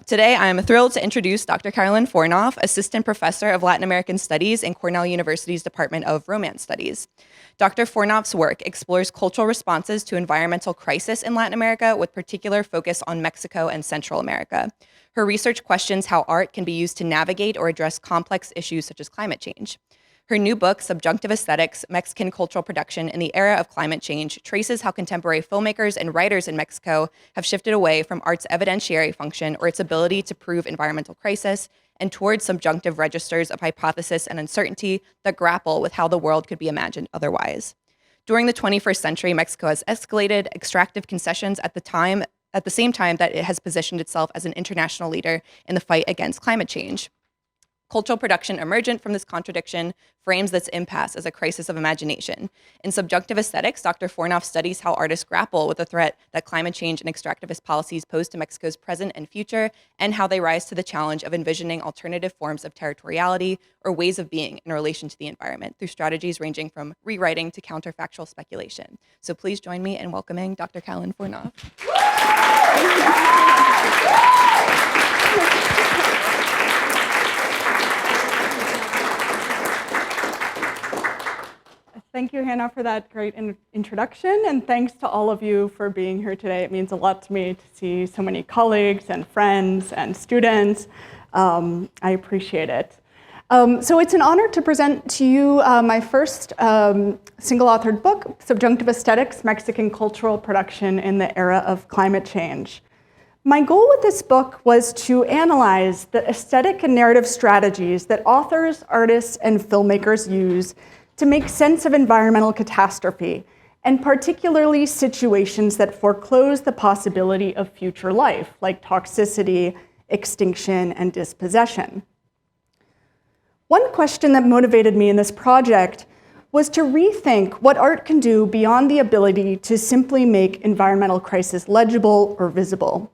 Today, I am thrilled to introduce Dr. Carolyn Fornoff, Assistant Professor of Latin American Studies in Cornell University's Department of Romance Studies. Dr. Fornoff's work explores cultural responses to environmental crisis in Latin America with particular focus on Mexico and Central America. Her research questions how art can be used to navigate or address complex issues such as climate change. Her new book, Subjunctive Aesthetics, Mexican Cultural Production in the Era of Climate Change, traces how contemporary filmmakers and writers in Mexico have shifted away from art's evidentiary function or its ability to prove environmental crisis and towards subjunctive registers of hypothesis and uncertainty that grapple with how the world could be imagined otherwise. During the 21st century, Mexico has escalated extractive concessions at the same time that it has positioned itself as an international leader in the fight against climate change. Cultural production emergent from this contradiction frames this impasse as a crisis of imagination. In Subjunctive Aesthetics, Dr. Fornoff studies how artists grapple with the threat that climate change and extractivist policies pose to Mexico's present and future, and how they rise to the challenge of envisioning alternative forms of territoriality or ways of being in relation to the environment through strategies ranging from rewriting to counterfactual speculation. So please join me in welcoming Dr. Carolyn Fornoff. Thank you, Hannah, for that great introduction, and thanks to all of you for being here today. It means a lot to me to see so many colleagues and friends and students. I appreciate it. So it's an honor to present to you my first single-authored book, Subjunctive Aesthetics, Mexican Cultural Production in the Era of Climate Change. My goal with this book was to analyze the aesthetic and narrative strategies that authors, artists, and filmmakers use to make sense of environmental catastrophe, and particularly situations that foreclose the possibility of future life, like toxicity, extinction, and dispossession. One question that motivated me in this project was to rethink what art can do beyond the ability to simply make environmental crisis legible or visible.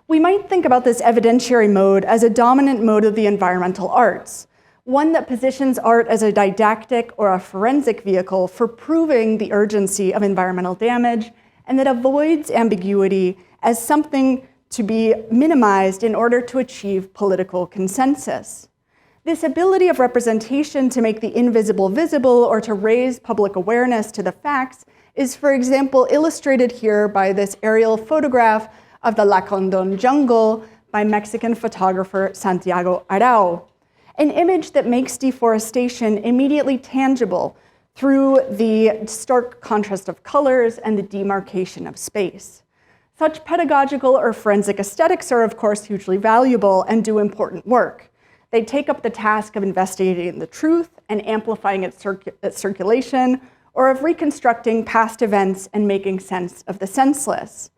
We might think about this evidentiary mode as a dominant mode of the environmental arts, one that positions art as a didactic or a forensic vehicle for proving the urgency of environmental damage, and that avoids ambiguity as something to be minimized in order to achieve political consensus. This ability of representation to make the invisible visible or to raise public awareness to the facts is, for example, illustrated here by this aerial photograph of the Lacandon jungle by Mexican photographer Santiago Arau, an image that makes deforestation immediately tangible through the stark contrast of colors and the demarcation of space. Such pedagogical or forensic aesthetics are, of course, hugely valuable and do important work. They take up the task of investigating the truth and amplifying its circulation, or of reconstructing past events and making sense of the senseless.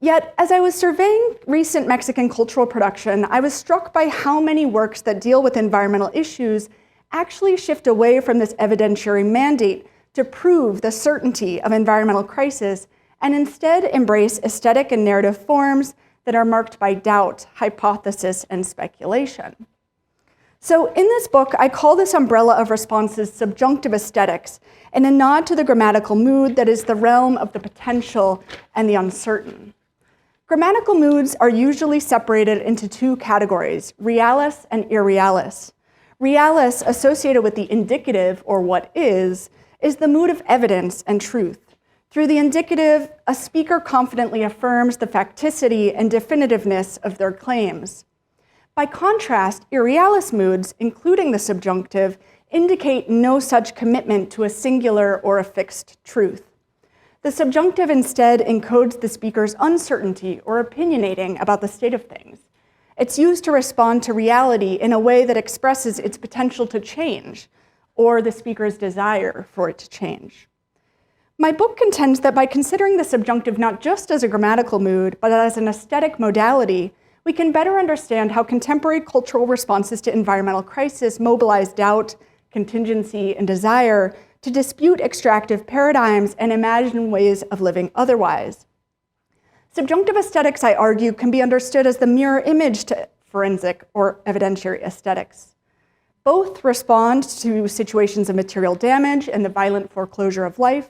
Yet, as I was surveying recent Mexican cultural production, I was struck by how many works that deal with environmental issues actually shift away from this evidentiary mandate to prove the certainty of environmental crisis, and instead embrace aesthetic and narrative forms that are marked by doubt, hypothesis, and speculation. So in this book, I call this umbrella of responses subjunctive aesthetics, in a nod to the grammatical mood that is the realm of the potential and the uncertain. Grammatical moods are usually separated into two categories, realis and irrealis. Realis, associated with the indicative, or what is the mood of evidence and truth. Through the indicative, a speaker confidently affirms the facticity and definitiveness of their claims. By contrast, irrealis moods, including the subjunctive, indicate no such commitment to a singular or a fixed truth. The subjunctive instead encodes the speaker's uncertainty or opinionating about the state of things. It's used to respond to reality in a way that expresses its potential to change, or the speaker's desire for it to change. My book contends that by considering the subjunctive not just as a grammatical mood, but as an aesthetic modality, we can better understand how contemporary cultural responses to environmental crisis mobilize doubt, contingency, and desire to dispute extractive paradigms and imagine ways of living otherwise. Subjunctive aesthetics, I argue, can be understood as the mirror image to forensic or evidentiary aesthetics. Both respond to situations of material damage and the violent foreclosure of life,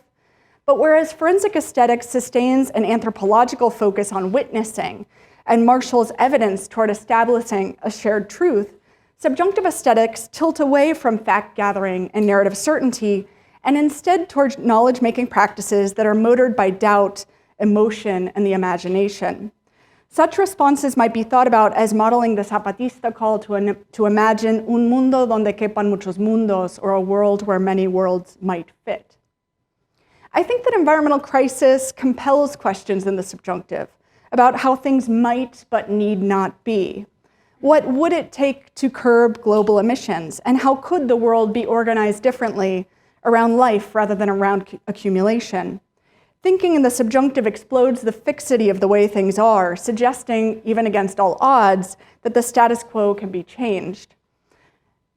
but whereas forensic aesthetics sustains an anthropological focus on witnessing, and marshals evidence toward establishing a shared truth, subjunctive aesthetics tilt away from fact-gathering and narrative certainty and instead toward knowledge-making practices that are motored by doubt, emotion, and the imagination. Such responses might be thought about as modeling the Zapatista call to imagine un mundo donde quepan muchos mundos, or a world where many worlds might fit. I think that environmental crisis compels questions in the subjunctive about how things might but need not be. What would it take to curb global emissions, and how could the world be organized differently around life rather than around accumulation? Thinking in the subjunctive explodes the fixity of the way things are, suggesting, even against all odds, that the status quo can be changed.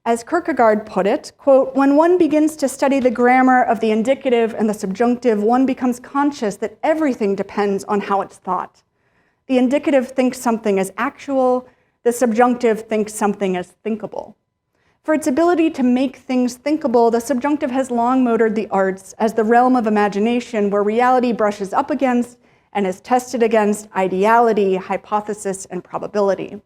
As Kierkegaard put it, quote, "When one begins to study the grammar of the indicative and the subjunctive, one becomes conscious that everything depends on how it's thought. The indicative thinks something as actual, the subjunctive thinks something as thinkable." For its ability to make things thinkable, the subjunctive has long motored the arts as the realm of imagination where reality brushes up against and is tested against ideality, hypothesis, and probability.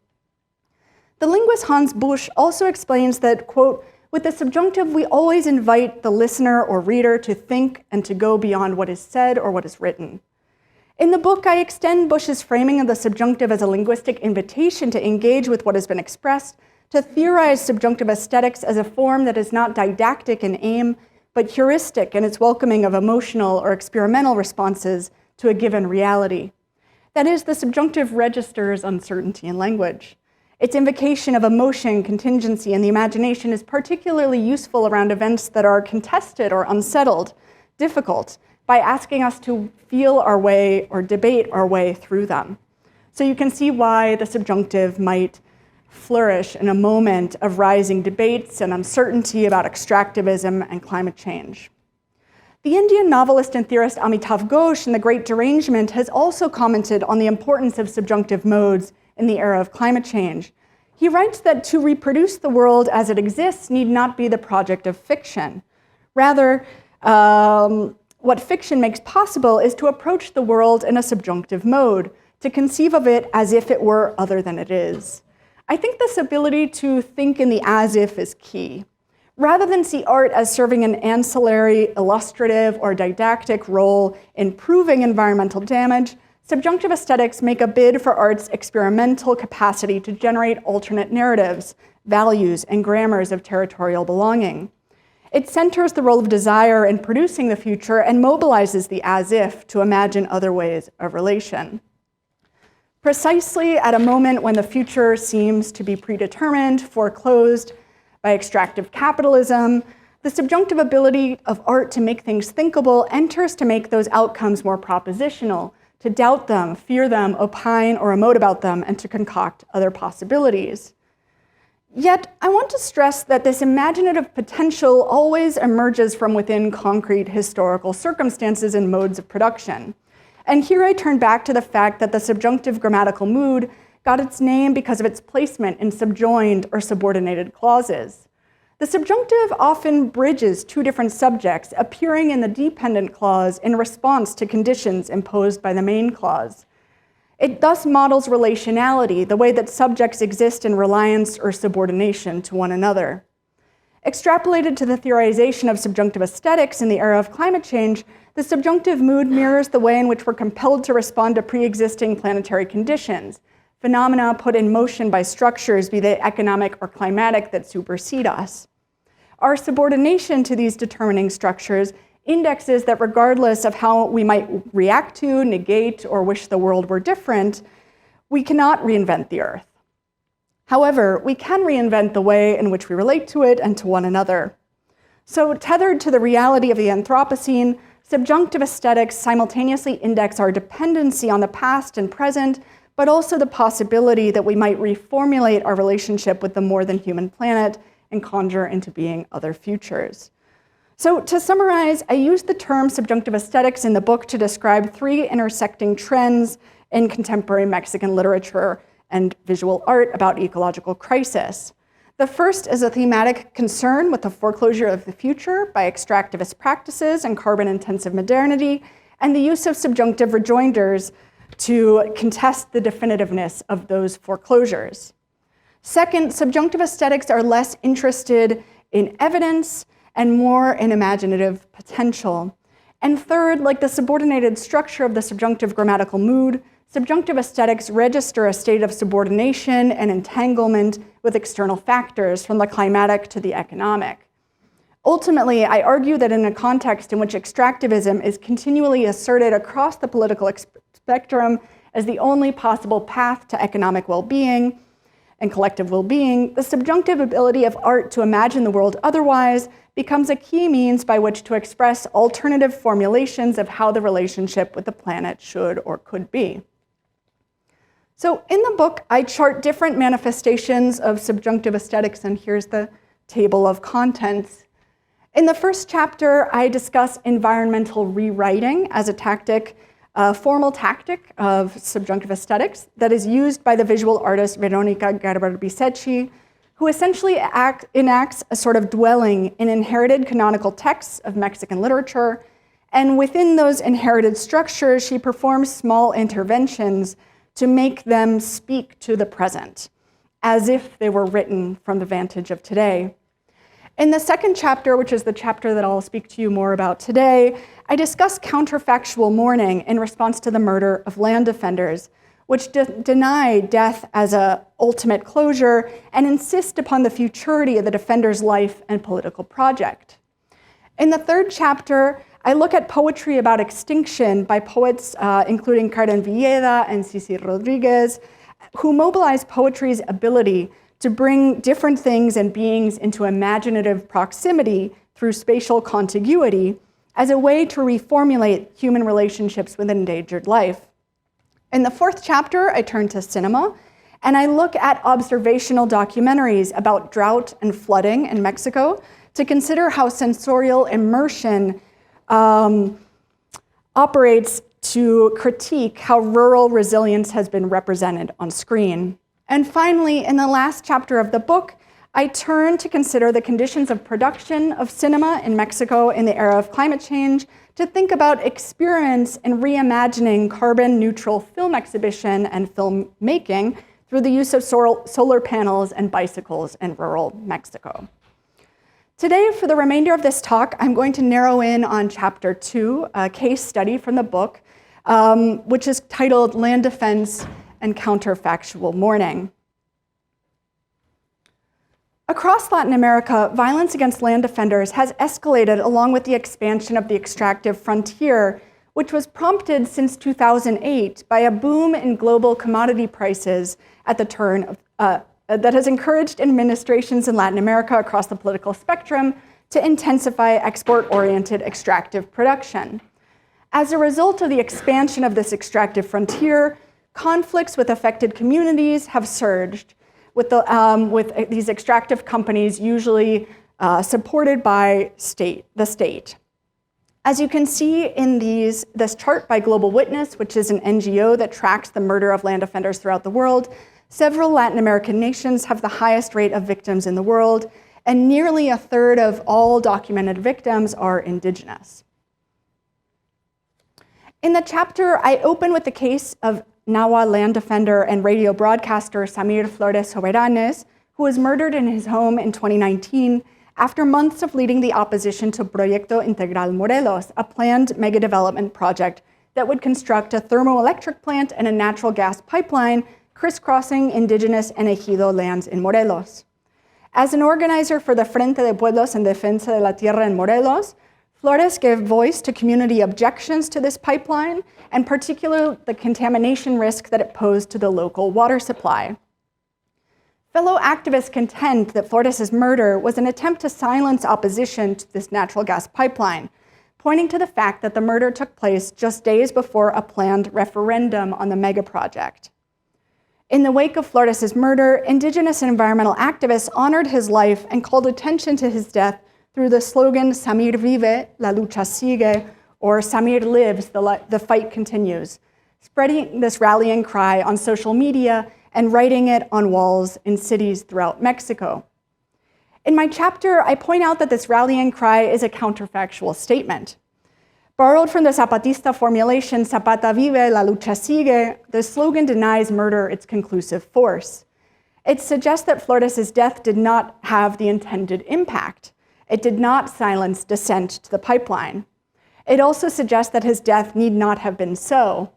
The linguist Hans Busch also explains that, quote, "With the subjunctive, we always invite the listener or reader to think and to go beyond what is said or what is written." In the book, I extend Busch's framing of the subjunctive as a linguistic invitation to engage with what has been expressed, to theorize subjunctive aesthetics as a form that is not didactic in aim, but heuristic in its welcoming of emotional or experimental responses to a given reality. That is, the subjunctive registers uncertainty in language. Its invocation of emotion, contingency, and the imagination is particularly useful around events that are contested or unsettled, difficult, by asking us to feel our way or debate our way through them. So you can see why the subjunctive might flourish in a moment of rising debates and uncertainty about extractivism and climate change. The Indian novelist and theorist Amitav Ghosh in The Great Derangement has also commented on the importance of subjunctive modes in the era of climate change. He writes that to reproduce the world as it exists need not be the project of fiction. Rather, what fiction makes possible is to approach the world in a subjunctive mode, to conceive of it as if it were other than it is. I think this ability to think in the as-if is key. Rather than see art as serving an ancillary, illustrative, or didactic role in proving environmental damage, subjunctive aesthetics make a bid for art's experimental capacity to generate alternate narratives, values, and grammars of territorial belonging. It centers the role of desire in producing the future and mobilizes the as-if to imagine other ways of relation. Precisely at a moment when the future seems to be predetermined, foreclosed by extractive capitalism, the subjunctive ability of art to make things thinkable enters to make those outcomes more propositional, to doubt them, fear them, opine or emote about them, and to concoct other possibilities. Yet, I want to stress that this imaginative potential always emerges from within concrete historical circumstances and modes of production. And here I turn back to the fact that the subjunctive grammatical mood got its name because of its placement in subjoined or subordinated clauses. The subjunctive often bridges two different subjects, appearing in the dependent clause in response to conditions imposed by the main clause. It thus models relationality, the way that subjects exist in reliance or subordination to one another. Extrapolated to the theorization of subjunctive aesthetics in the era of climate change, the subjunctive mood mirrors the way in which we're compelled to respond to pre-existing planetary conditions, phenomena put in motion by structures, be they economic or climatic, that supersede us. Our subordination to these determining structures indexes that regardless of how we might react to, negate, or wish the world were different, we cannot reinvent the earth. However, we can reinvent the way in which we relate to it and to one another. So, tethered to the reality of the Anthropocene, subjunctive aesthetics simultaneously index our dependency on the past and present, but also the possibility that we might reformulate our relationship with the more than human planet and conjure into being other futures. So to summarize, I used the term subjunctive aesthetics in the book to describe three intersecting trends in contemporary Mexican literature and visual art about ecological crisis. The first is a thematic concern with the foreclosure of the future by extractivist practices and carbon-intensive modernity, and the use of subjunctive rejoinders to contest the definitiveness of those foreclosures. Second, subjunctive aesthetics are less interested in evidence and more in imaginative potential. And third, like the subordinated structure of the subjunctive grammatical mood, subjunctive aesthetics register a state of subordination and entanglement with external factors, from the climatic to the economic. Ultimately, I argue that in a context in which extractivism is continually asserted across the political spectrum as the only possible path to economic well-being and collective well-being, the subjunctive ability of art to imagine the world otherwise becomes a key means by which to express alternative formulations of how the relationship with the planet should or could be. So in the book, I chart different manifestations of subjunctive aesthetics, and here's the table of contents. In the first chapter, I discuss environmental rewriting as a tactic, a formal tactic of subjunctive aesthetics that is used by the visual artist Veronica Garbar-Bisecci, who essentially enacts a sort of dwelling in inherited canonical texts of Mexican literature, and within those inherited structures, she performs small interventions to make them speak to the present, as if they were written from the vantage of today. In the second chapter, which is the chapter that I'll speak to you more about today, I discuss counterfactual mourning in response to the murder of land defenders, which deny death as an ultimate closure and insist upon the futurity of the defender's life and political project. In the third chapter, I look at poetry about extinction by poets including Carmen Villeda and Cici Rodriguez, who mobilize poetry's ability to bring different things and beings into imaginative proximity through spatial contiguity as a way to reformulate human relationships with endangered life. In the fourth chapter, I turn to cinema, and I look at observational documentaries about drought and flooding in Mexico to consider how sensorial immersion operates to critique how rural resilience has been represented on screen. And finally, in the last chapter of the book, I turn to consider the conditions of production of cinema in Mexico in the era of climate change, to think about experience in reimagining carbon-neutral film exhibition and filmmaking through the use of solar panels and bicycles in rural Mexico. Today, for the remainder of this talk, I'm going to narrow in on chapter 2, a case study from the book, which is titled Land Defense and Counterfactual Mourning. Across Latin America, violence against land defenders has escalated along with the expansion of the extractive frontier, which was prompted since 2008 by a boom in global commodity prices at the turn of that has encouraged administrations in Latin America across the political spectrum to intensify export-oriented extractive production. As a result of the expansion of this extractive frontier, conflicts with affected communities have surged, with these extractive companies usually supported by the state. As you can see in this chart by Global Witness, which is an NGO that tracks the murder of land defenders throughout the world, several Latin American nations have the highest rate of victims in the world, and nearly a third of all documented victims are indigenous. In the chapter, I open with the case of Nahua land defender and radio broadcaster Samir Flores Soberanes, who was murdered in his home in 2019 after months of leading the opposition to Proyecto Integral Morelos, a planned megadevelopment project that would construct a thermoelectric plant and a natural gas pipeline crisscrossing indigenous and ejido lands in Morelos. As an organizer for the Frente de Pueblos en Defensa de la Tierra in Morelos, Flores gave voice to community objections to this pipeline, and particularly the contamination risk that it posed to the local water supply. Fellow activists contend that Flores' murder was an attempt to silence opposition to this natural gas pipeline, pointing to the fact that the murder took place just days before a planned referendum on the mega project. In the wake of Flores' murder, indigenous and environmental activists honored his life and called attention to his death through the slogan "Samir vive, la lucha sigue," or "Samir lives, the fight continues," spreading this rallying cry on social media and writing it on walls in cities throughout Mexico. In my chapter, I point out that this rallying cry is a counterfactual statement. Borrowed from the Zapatista formulation, Zapata vive, la lucha sigue, the slogan denies murder its conclusive force. It suggests that Flores' death did not have the intended impact. It did not silence dissent to the pipeline. It also suggests that his death need not have been so.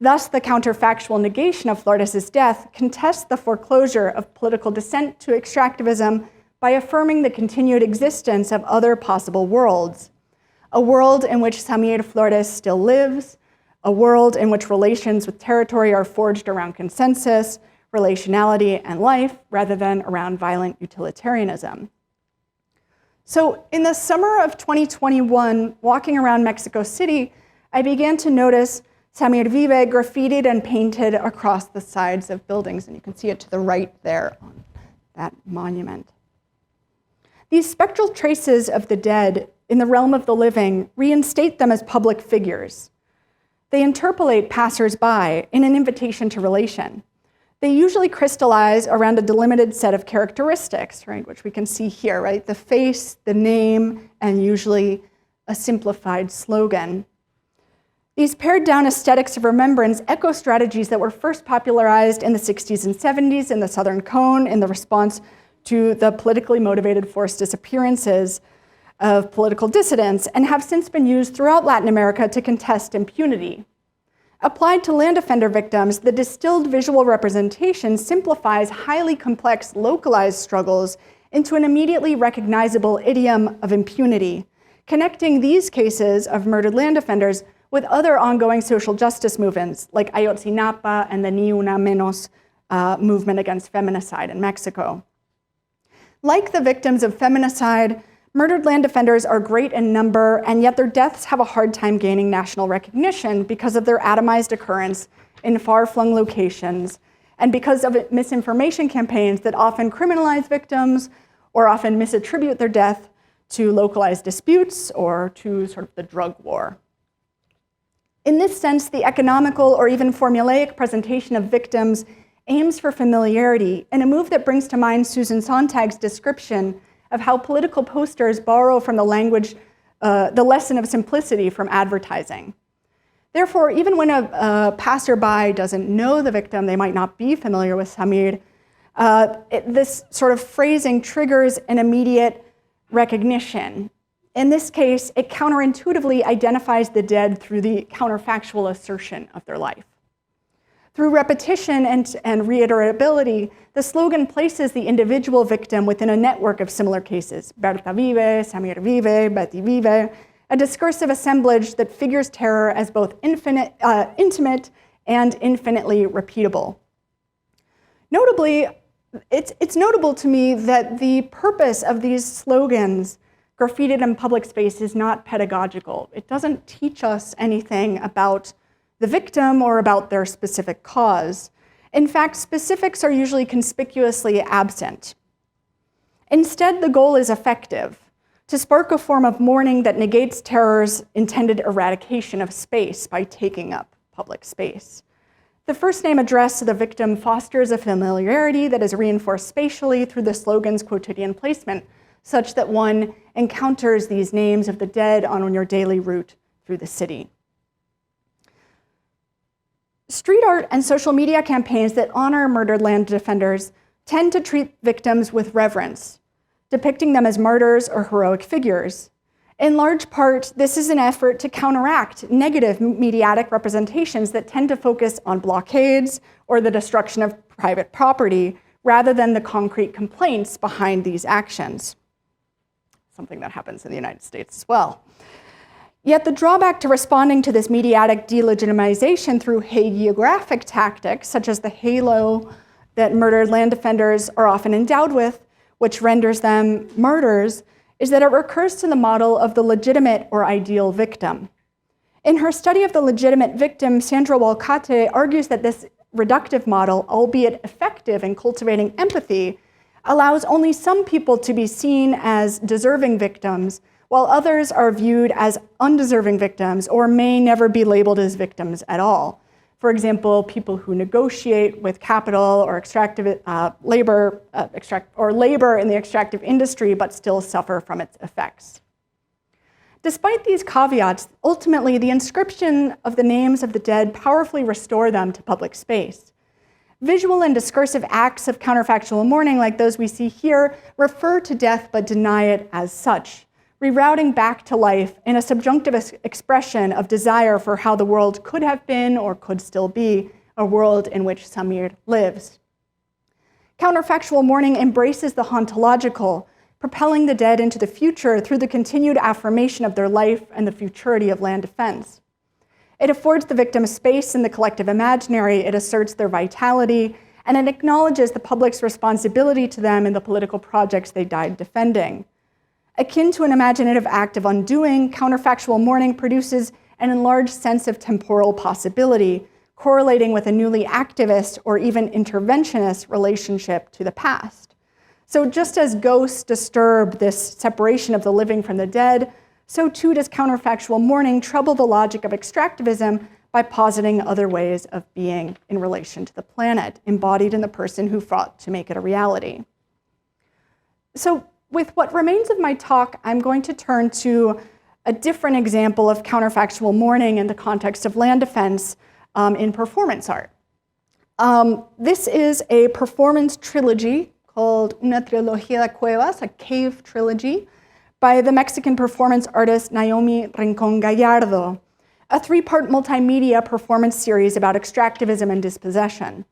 Thus, the counterfactual negation of Flores' death contests the foreclosure of political dissent to extractivism by affirming the continued existence of other possible worlds. A world in which Samir Flores still lives, a world in which relations with territory are forged around consensus, relationality, and life, rather than around violent utilitarianism. So in the summer of 2021, walking around Mexico City, I began to notice Samir Vive graffitied and painted across the sides of buildings, and you can see it to the right there on that monument. These spectral traces of the dead in the realm of the living reinstate them as public figures. They interpolate passers-by in an invitation to relation. They usually crystallize around a delimited set of characteristics, right, which we can see here, right? The face, the name, and usually a simplified slogan. These pared-down aesthetics of remembrance echo strategies that were first popularized in the 60s and 70s in the Southern Cone in the response to the politically motivated forced disappearances of political dissidents and have since been used throughout Latin America to contest impunity. Applied to land offender victims, the distilled visual representation simplifies highly complex, localized struggles into an immediately recognizable idiom of impunity, connecting these cases of murdered land offenders with other ongoing social justice movements like Ayotzinapa and the Ni Una Menos movement against feminicide in Mexico. Like the victims of feminicide, murdered land offenders are great in number, and yet their deaths have a hard time gaining national recognition because of their atomized occurrence in far-flung locations, and because of misinformation campaigns that often criminalize victims or often misattribute their death to localized disputes or to sort of the drug war. In this sense, the economical or even formulaic presentation of victims aims for familiarity in a move that brings to mind Susan Sontag's description of how political posters borrow from the language, the lesson of simplicity from advertising. Therefore, even when a passerby doesn't know the victim, they might not be familiar with Samir, this sort of phrasing triggers an immediate recognition. In this case, it counterintuitively identifies the dead through the counterfactual assertion of their life. Through repetition and reiterability, the slogan places the individual victim within a network of similar cases, Berta vive, Samir vive, Betty vive, a discursive assemblage that figures terror as both intimate and infinitely repeatable. Notably, it's notable to me that the purpose of these slogans graffitied in public space is not pedagogical. It doesn't teach us anything about the victim or about their specific cause. In fact, specifics are usually conspicuously absent. Instead, the goal is effective, to spark a form of mourning that negates terror's intended eradication of space by taking up public space. The first name addressed to the victim fosters a familiarity that is reinforced spatially through the slogan's quotidian placement, such that one encounters these names of the dead on your daily route through the city. Street art and social media campaigns that honor murdered land defenders tend to treat victims with reverence, depicting them as martyrs or heroic figures. In large part, this is an effort to counteract negative mediatic representations that tend to focus on blockades or the destruction of private property, rather than the concrete complaints behind these actions, something that happens in the United States as well. Yet the drawback to responding to this mediatic delegitimization through hagiographic tactics, such as the halo that murdered land defenders are often endowed with, which renders them martyrs, is that it recurs to the model of the legitimate or ideal victim. In her study of the legitimate victim, Sandra Walcate argues that this reductive model, albeit effective in cultivating empathy, allows only some people to be seen as deserving victims, while others are viewed as undeserving victims or may never be labeled as victims at all. For example, people who negotiate with capital or labor in the extractive industry but still suffer from its effects. Despite these caveats, ultimately the inscription of the names of the dead powerfully restore them to public space. Visual and discursive acts of counterfactual mourning, like those we see here, refer to death but deny it as such, rerouting back to life in a subjunctive expression of desire for how the world could have been or could still be, a world in which Samir lives. Counterfactual mourning embraces the hauntological, propelling the dead into the future through the continued affirmation of their life and the futurity of land defense. It affords the victim space in the collective imaginary, it asserts their vitality, and it acknowledges the public's responsibility to them in the political projects they died defending. Akin to an imaginative act of undoing, counterfactual mourning produces an enlarged sense of temporal possibility, correlating with a newly activist or even interventionist relationship to the past. So just as ghosts disturb this separation of the living from the dead, so too does counterfactual mourning trouble the logic of extractivism by positing other ways of being in relation to the planet, embodied in the person who fought to make it a reality. So with what remains of my talk, I'm going to turn to a different example of counterfactual mourning in the context of land defense in performance art. This is a performance trilogy called Una Trilogía de Cuevas, a cave trilogy, by the Mexican performance artist Naomi Rincón Gallardo, a three-part multimedia performance series about extractivism and dispossession.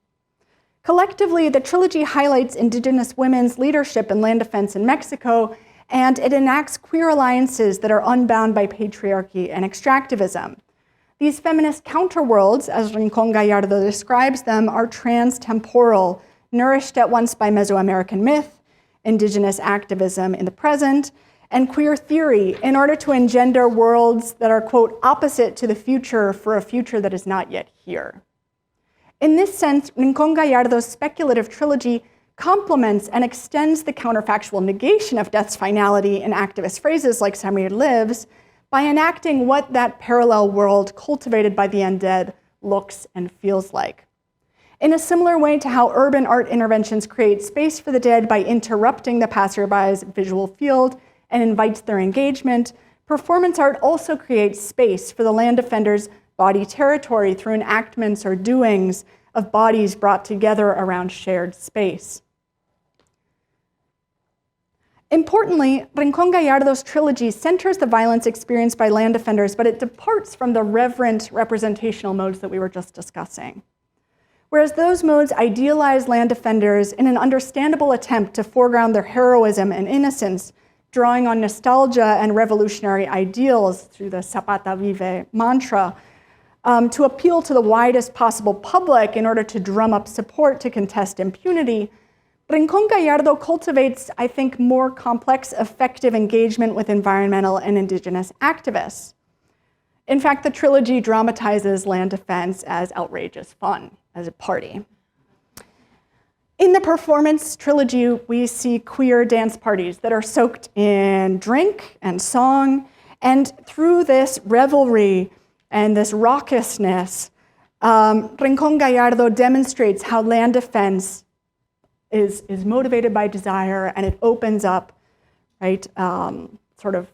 Collectively, the trilogy highlights indigenous women's leadership in land defense in Mexico, and it enacts queer alliances that are unbound by patriarchy and extractivism. These feminist counterworlds, as Rincón Gallardo describes them, are trans-temporal, nourished at once by Mesoamerican myth, indigenous activism in the present, and queer theory in order to engender worlds that are, quote, opposite to the future for a future that is not yet here. In this sense, Rincón Gallardo's speculative trilogy complements and extends the counterfactual negation of death's finality in activist phrases like Samir lives by enacting what that parallel world cultivated by the undead looks and feels like. In a similar way to how urban art interventions create space for the dead by interrupting the passerby's visual field and invites their engagement, performance art also creates space for the land defender's body territory through enactments or doings of bodies brought together around shared space. Importantly, Rincón Gallardo's trilogy centers the violence experienced by land defenders, but it departs from the reverent representational modes that we were just discussing. Whereas those modes idealize land defenders in an understandable attempt to foreground their heroism and innocence, drawing on nostalgia and revolutionary ideals through the Zapata Vive mantra, to appeal to the widest possible public in order to drum up support to contest impunity, Rincón Gallardo cultivates, I think, more complex, effective engagement with environmental and indigenous activists. In fact, the trilogy dramatizes land defense as outrageous fun, as a party. In the performance trilogy, we see queer dance parties that are soaked in drink and song, and through this revelry and this raucousness, Rincón Gallardo demonstrates how land defense is motivated by desire, and it opens up, right, sort of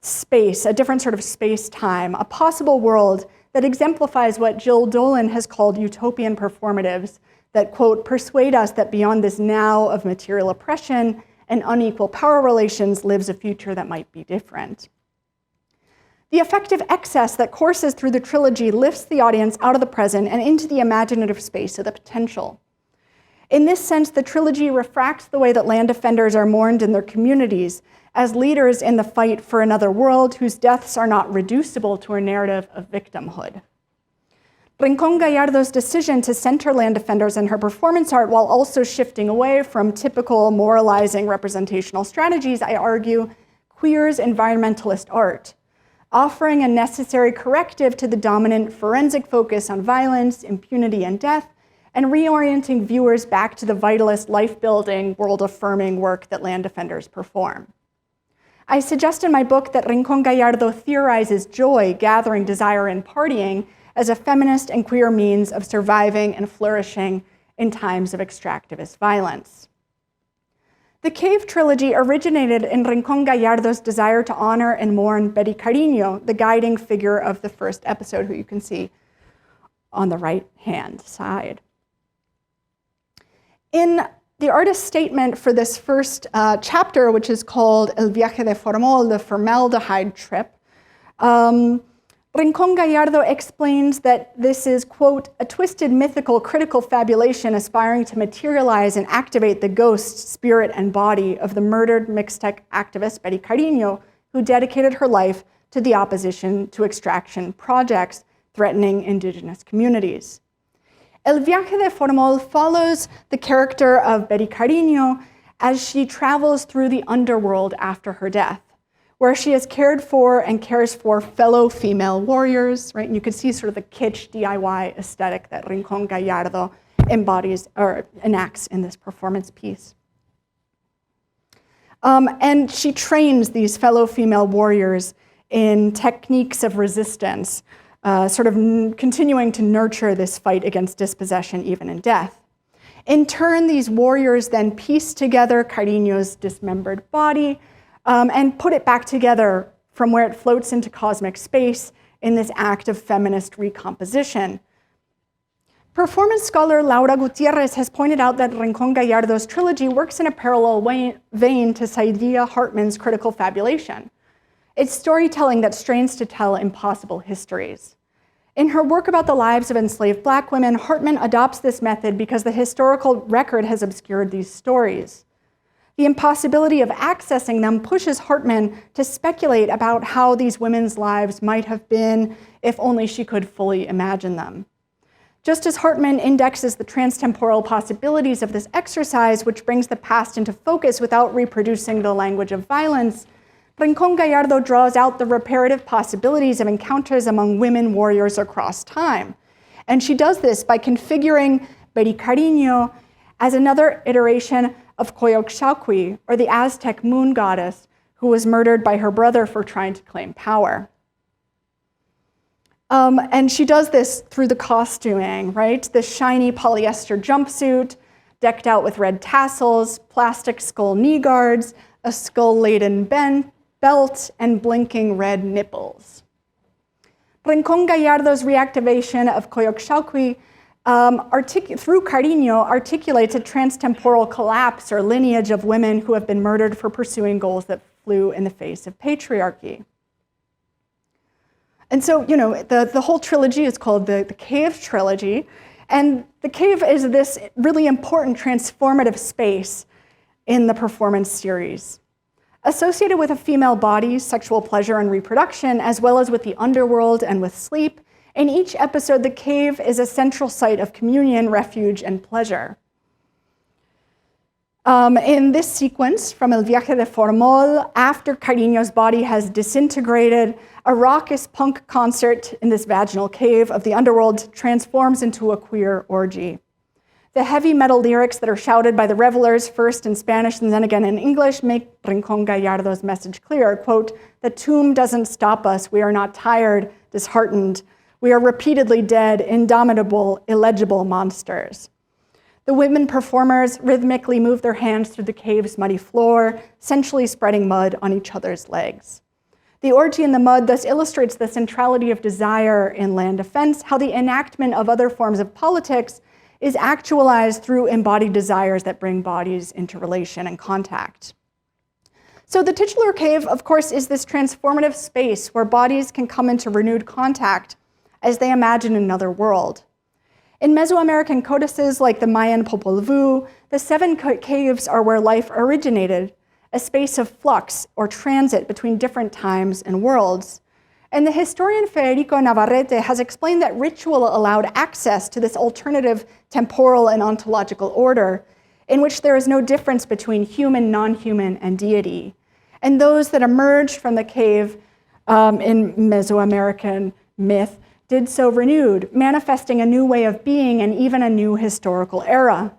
space, a different sort of space-time, a possible world that exemplifies what Jill Dolan has called utopian performatives that, quote, persuade us that beyond this now of material oppression and unequal power relations lives a future that might be different. The effective excess that courses through the trilogy lifts the audience out of the present and into the imaginative space of the potential. In this sense, the trilogy refracts the way that land defenders are mourned in their communities as leaders in the fight for another world whose deaths are not reducible to a narrative of victimhood. Rincón Gallardo's decision to center land defenders in her performance art while also shifting away from typical moralizing representational strategies, I argue, queers environmentalist art, offering a necessary corrective to the dominant forensic focus on violence, impunity, and death, and reorienting viewers back to the vitalist, life-building, world-affirming work that land defenders perform. I suggest in my book that Rincón Gallardo theorizes joy, gathering, desire, and partying as a feminist and queer means of surviving and flourishing in times of extractivist violence. The Cave Trilogy originated in Rincón Gallardo's desire to honor and mourn Betty Cariño, the guiding figure of the first episode, who you can see on the right-hand side. In the artist's statement for this first chapter, which is called El viaje de Formol, the formaldehyde trip, Rincón Gallardo explains that this is, quote, a twisted, mythical, critical fabulation aspiring to materialize and activate the ghost, spirit, and body of the murdered Mixtec activist Betty Cariño, who dedicated her life to the opposition to extraction projects threatening indigenous communities. El viaje de Formol follows the character of Betty Cariño as she travels through the underworld after her death, where she is cared for and cares for fellow female warriors, right? And you can see sort of the kitsch DIY aesthetic that Rincón Gallardo embodies or enacts in this performance piece. And she trains these fellow female warriors in techniques of resistance, sort of continuing to nurture this fight against dispossession even in death. In turn, these warriors then piece together Cariño's dismembered body and put it back together from where it floats into cosmic space in this act of feminist recomposition. Performance scholar Laura Gutierrez has pointed out that Rincón Gallardo's trilogy works in a parallel vein to Saidiya Hartman's critical fabulation. It's storytelling that strains to tell impossible histories. In her work about the lives of enslaved Black women, Hartman adopts this method because the historical record has obscured these stories. The impossibility of accessing them pushes Hartman to speculate about how these women's lives might have been if only she could fully imagine them. Just as Hartman indexes the transtemporal possibilities of this exercise, which brings the past into focus without reproducing the language of violence, Rincón Gallardo draws out the reparative possibilities of encounters among women warriors across time. And she does this by configuring Betty Cariño as another iteration of Coyolxauhqui, or the Aztec moon goddess, who was murdered by her brother for trying to claim power. And she does this through the costuming, right? The shiny polyester jumpsuit, decked out with red tassels, plastic skull knee guards, a skull-laden belt, and blinking red nipples. Rincón Gallardo's reactivation of Coyolxauhqui through Cariño articulates a transtemporal collapse or lineage of women who have been murdered for pursuing goals that flew in the face of patriarchy. And so, you know, the whole trilogy is called the Cave Trilogy, and the cave is this really important transformative space in the performance series. Associated with a female body's sexual pleasure and reproduction, as well as with the underworld and with sleep, in each episode, the cave is a central site of communion, refuge, and pleasure. In this sequence from El Viaje de Formol, after Cariño's body has disintegrated, a raucous punk concert in this vaginal cave of the underworld transforms into a queer orgy. The heavy metal lyrics that are shouted by the revelers, first in Spanish and then again in English, make Rincón Gallardo's message clear. Quote, "The tomb doesn't stop us. We are not tired, disheartened. We are repeatedly dead, indomitable, illegible monsters." The women performers rhythmically move their hands through the cave's muddy floor, sensually spreading mud on each other's legs. The orgy in the mud thus illustrates the centrality of desire in land defense, how the enactment of other forms of politics is actualized through embodied desires that bring bodies into relation and contact. So the titular cave, of course, is this transformative space where bodies can come into renewed contact as they imagine another world. In Mesoamerican codices like the Mayan Popol Vuh, the 7 caves are where life originated, a space of flux or transit between different times and worlds. And the historian Federico Navarrete has explained that ritual allowed access to this alternative temporal and ontological order in which there is no difference between human, non-human, and deity. And those that emerged from the cave in Mesoamerican myth did so renewed, manifesting a new way of being and even a new historical era.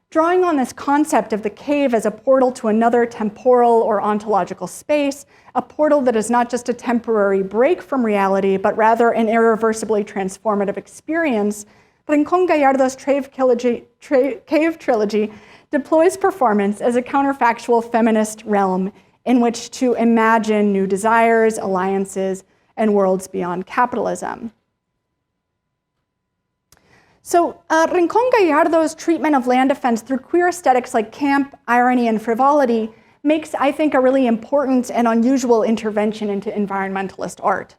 Drawing on this concept of the cave as a portal to another temporal or ontological space, a portal that is not just a temporary break from reality, but rather an irreversibly transformative experience, Rincón Gallardo's Cave Trilogy deploys performance as a counterfactual feminist realm in which to imagine new desires, alliances, and worlds beyond capitalism. So Rincón Gallardo's treatment of land defense through queer aesthetics like camp, irony, and frivolity makes, I think, a really important and unusual intervention into environmentalist art.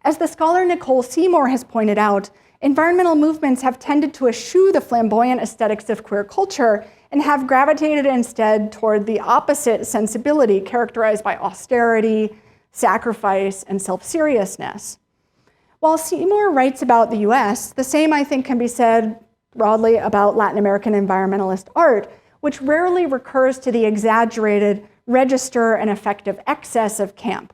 As the scholar Nicole Seymour has pointed out, environmental movements have tended to eschew the flamboyant aesthetics of queer culture and have gravitated instead toward the opposite sensibility characterized by austerity, sacrifice, and self-seriousness. While Seymour writes about the US, the same I think can be said broadly about Latin American environmentalist art, which rarely recurs to the exaggerated register and effective excess of camp.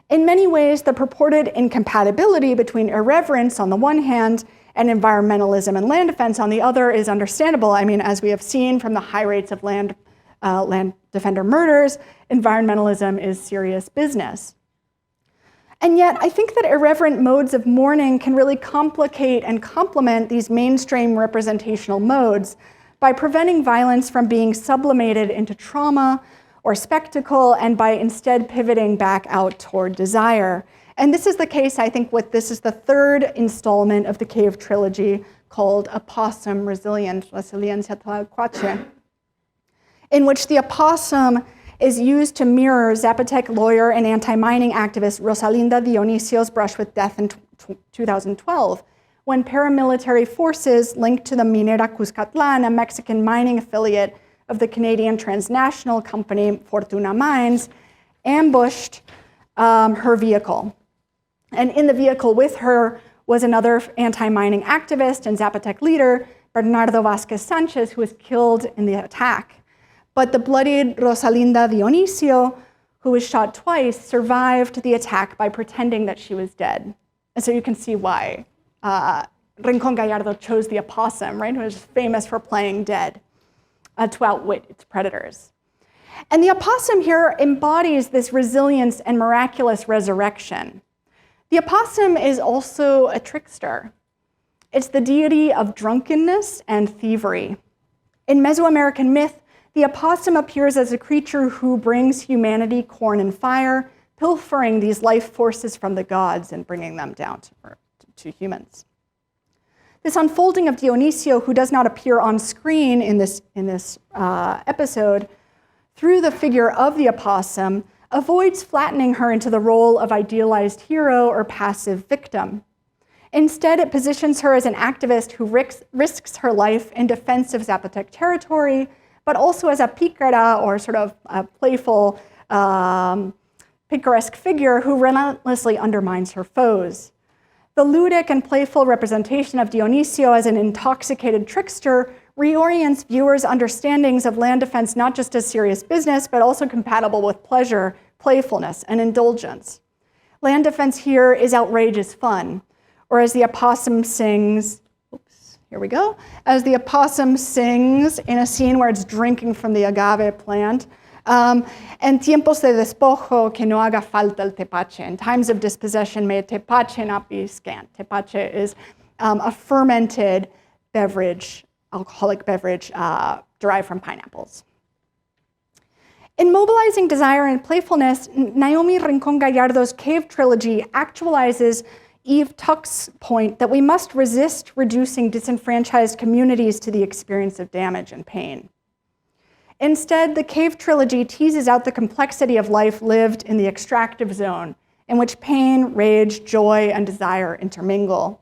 In many ways, the purported incompatibility between irreverence on the one hand and environmentalism and land defense on the other is understandable. I mean, as we have seen from the high rates of land defender murders, environmentalism is serious business. And yet, I think that irreverent modes of mourning can really complicate and complement these mainstream representational modes by preventing violence from being sublimated into trauma or spectacle, and by instead pivoting back out toward desire. And this is the case, I think, this is the third installment of the Cave Trilogy called Opossum Resiliencia Tlacuache, in which the opossum is used to mirror Zapotec lawyer and anti-mining activist Rosalinda Dionisio's brush with death in 2012, when paramilitary forces linked to the Minera Cuscatlan, a Mexican mining affiliate of the Canadian transnational company Fortuna Mines, ambushed her vehicle. And in the vehicle with her was another anti-mining activist and Zapotec leader, Bernardo Vasquez Sanchez, who was killed in the attack. But the bloodied Rosalinda Dionisio, who was shot twice, survived the attack by pretending that she was dead. And so you can see why Rincón Gallardo chose the opossum, right, who was famous for playing dead to outwit its predators. And the opossum here embodies this resilience and miraculous resurrection. The opossum is also a trickster. It's the deity of drunkenness and thievery. In Mesoamerican myth, the opossum appears as a creature who brings humanity corn and fire, pilfering these life forces from the gods and bringing them down to humans. This unfolding of Dionisio, who does not appear on screen in this episode, through the figure of the opossum, avoids flattening her into the role of idealized hero or passive victim. Instead, it positions her as an activist who risks her life in defense of Zapotec territory, but also as a picara, or sort of a playful, picaresque figure who relentlessly undermines her foes. The ludic and playful representation of Dionisio as an intoxicated trickster reorients viewers' understandings of land defense not just as serious business, but also compatible with pleasure, playfulness, and indulgence. Land defense here is outrageous fun, or as the opossum sings, here we go, as the opossum sings in a scene where it's drinking from the agave plant, en tiempos de despojo que no haga falta el tepache. In times of dispossession, may tepache not be scant. Tepache is a fermented beverage, alcoholic beverage derived from pineapples. In mobilizing desire and playfulness, Naomi Rincón Gallardo's Cave Trilogy actualizes Eve Tuck's point that we must resist reducing disenfranchised communities to the experience of damage and pain. Instead, the Cave Trilogy teases out the complexity of life lived in the extractive zone, in which pain, rage, joy, and desire intermingle.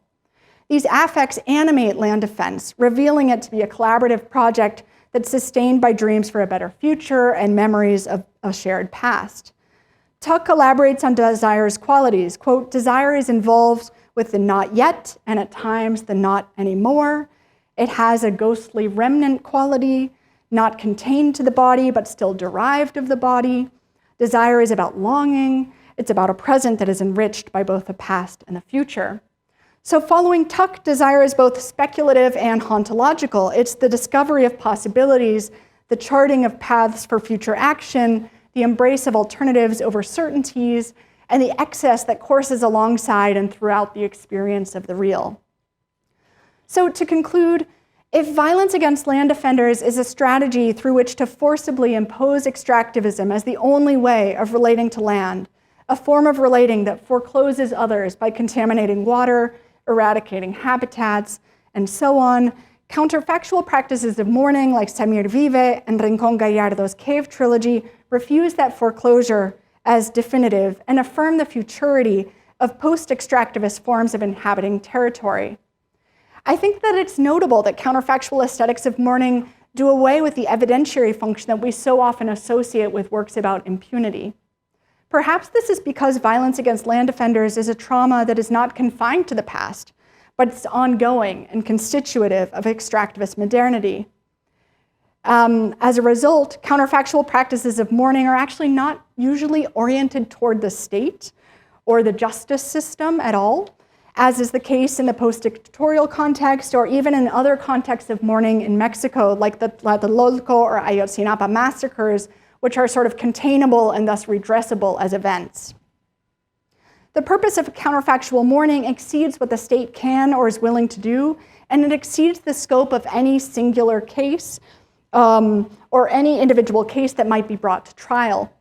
These affects animate land defense, revealing it to be a collaborative project that's sustained by dreams for a better future and memories of a shared past. Tuck elaborates on desire's qualities. Quote, desire is involved with the not yet and at times the not anymore. It has a ghostly remnant quality, not contained to the body, but still derived of the body. Desire is about longing. It's about a present that is enriched by both the past and the future. So following Tuck, desire is both speculative and hauntological. It's the discovery of possibilities, the charting of paths for future action, the embrace of alternatives over certainties, and the excess that courses alongside and throughout the experience of the real. So to conclude, If violence against land defenders is a strategy through which to forcibly impose extractivism as the only way of relating to land, a form of relating that forecloses others by contaminating water, eradicating habitats, and so on, counterfactual practices of mourning like Samir Vive and Rincón Gallardo's cave trilogy refuse that foreclosure as definitive and affirm the futurity of post-extractivist forms of inhabiting territory. I think that it's notable that counterfactual aesthetics of mourning do away with the evidentiary function that we so often associate with works about impunity. Perhaps this is because violence against land defenders is a trauma that is not confined to the past, but it's ongoing and constitutive of extractivist modernity. As a result, counterfactual practices of mourning are actually not usually oriented toward the state or the justice system at all, as is the case in the post-dictatorial context or even in other contexts of mourning in Mexico, like the Tlatelolco or Ayotzinapa massacres, which are sort of containable and thus redressable as events. The purpose of counterfactual mourning exceeds what the state can or is willing to do, and it exceeds the scope of any singular case or any individual case that might be brought to trial.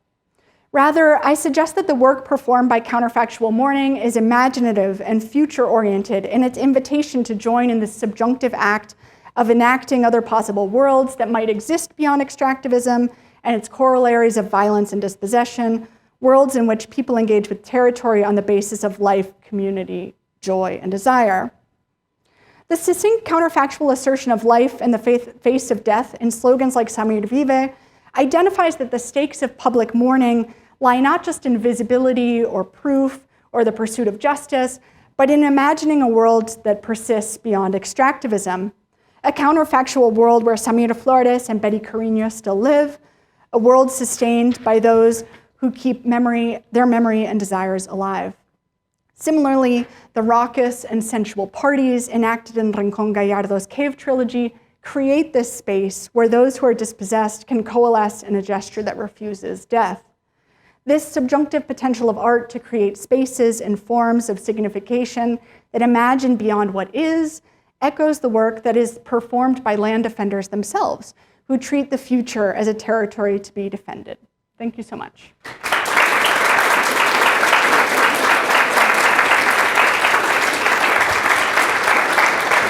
Rather, I suggest that the work performed by counterfactual mourning is imaginative and future-oriented in its invitation to join in the subjunctive act of enacting other possible worlds that might exist beyond extractivism and its corollaries of violence and dispossession, worlds in which people engage with territory on the basis of life, community, joy, and desire. The succinct counterfactual assertion of life in the face of death in slogans like Samir Vive identifies that the stakes of public mourning lie not just in visibility or proof or the pursuit of justice, but in imagining a world that persists beyond extractivism, a counterfactual world where Samira Flores and Betty Carreño still live, a world sustained by those who keep their memory and desires alive. Similarly, the raucous and sensual parties enacted in Rincón Gallardo's cave trilogy create this space where those who are dispossessed can coalesce in a gesture that refuses death. This subjunctive potential of art to create spaces and forms of signification that imagine beyond what is echoes the work that is performed by land defenders themselves, who treat the future as a territory to be defended. Thank you so much.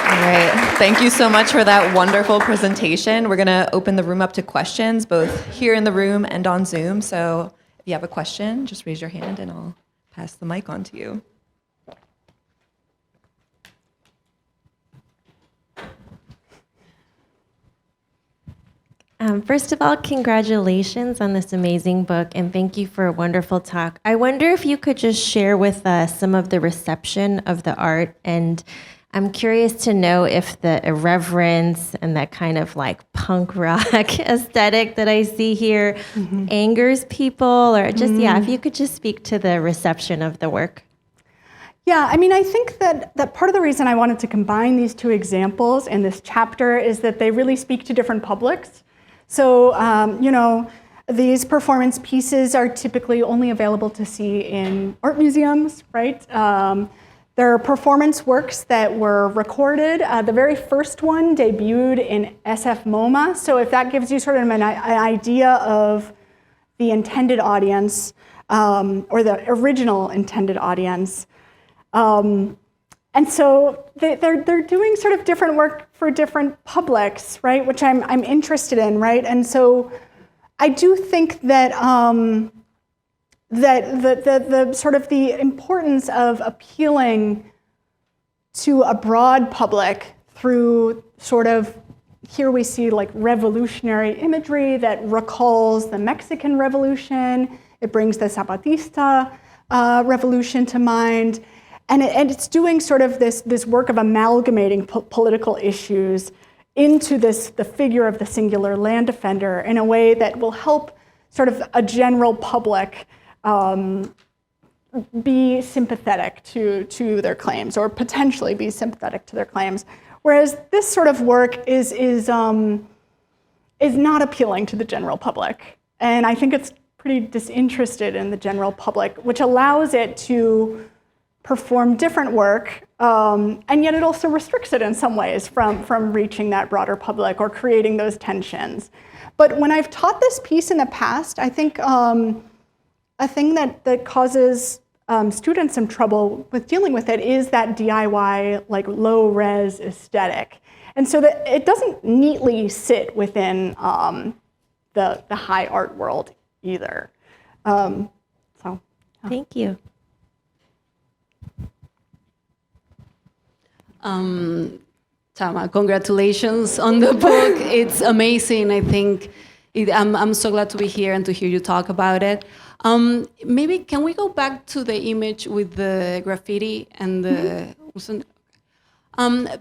All right, thank you so much for that wonderful presentation. We're gonna open the room up to questions, both here in the room and on Zoom. So if you have a question, just raise your hand and I'll pass the mic on to you. First of all, congratulations on this amazing book, and thank you for a wonderful talk. I wonder if you could just share with us some of the reception of the art, and I'm curious to know if the irreverence and that kind of like punk rock aesthetic that I see here angers people, or just, if you could just speak to the reception of the work. Yeah, I mean, I think that part of the reason I wanted to combine these two examples in this chapter is that they really speak to different publics. So, these performance pieces are typically only available to see in art museums, right? There are performance works that were recorded. The very first one debuted in SF MoMA. So if that gives you sort of an idea of the intended audience, or the original intended audience. And so they're doing sort of different work for different publics, right? Which I'm interested in, right? And so I do think that the sort of the importance of appealing to a broad public through sort of, here we see like revolutionary imagery that recalls the Mexican Revolution. It brings the Zapatista revolution to mind. And it's doing sort of this work of amalgamating political issues into the figure of the singular land defender in a way that will help sort of a general public be sympathetic to their claims, or potentially be sympathetic to their claims. Whereas this sort of work is not appealing to the general public. And I think it's pretty disinterested in the general public, which allows it to perform different work, and yet it also restricts it in some ways from reaching that broader public or creating those tensions. But when I've taught this piece in the past, I think a thing that causes students some trouble with dealing with it is that DIY, like low-res aesthetic. And so that it doesn't neatly sit within the high art world either. Thank you. Tama, congratulations on the book. It's amazing. I think I'm so glad to be here and to hear you talk about it. Maybe can we go back to the image with the graffiti and the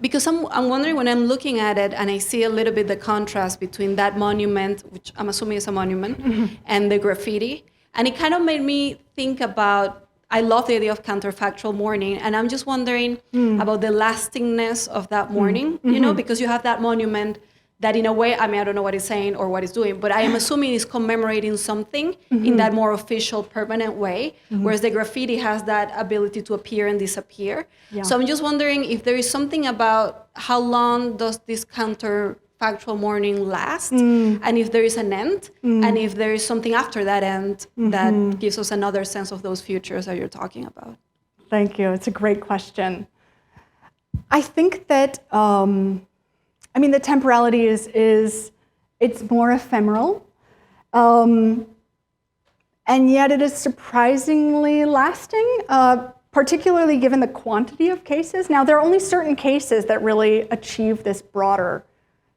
because I'm wondering when I'm looking at it and I see a little bit the contrast between that monument, which I'm assuming is a monument, and the graffiti, and it kind of made me think about. I love the idea of counterfactual mourning, and I'm just wondering about the lastingness of that mourning, you know, because you have that monument that in a way, I mean, I don't know what it's saying or what it's doing, but I am assuming it's commemorating something in that more official, permanent way, whereas the graffiti has that ability to appear and disappear. Yeah. So I'm just wondering if there is something about how long does this counterfactual mourning last, and if there is an end, and if there is something after that end that gives us another sense of those futures that you're talking about. Thank you. It's a great question. I think that, I mean, the temporality is it's more ephemeral, and yet it is surprisingly lasting, particularly given the quantity of cases. Now, there are only certain cases that really achieve this broader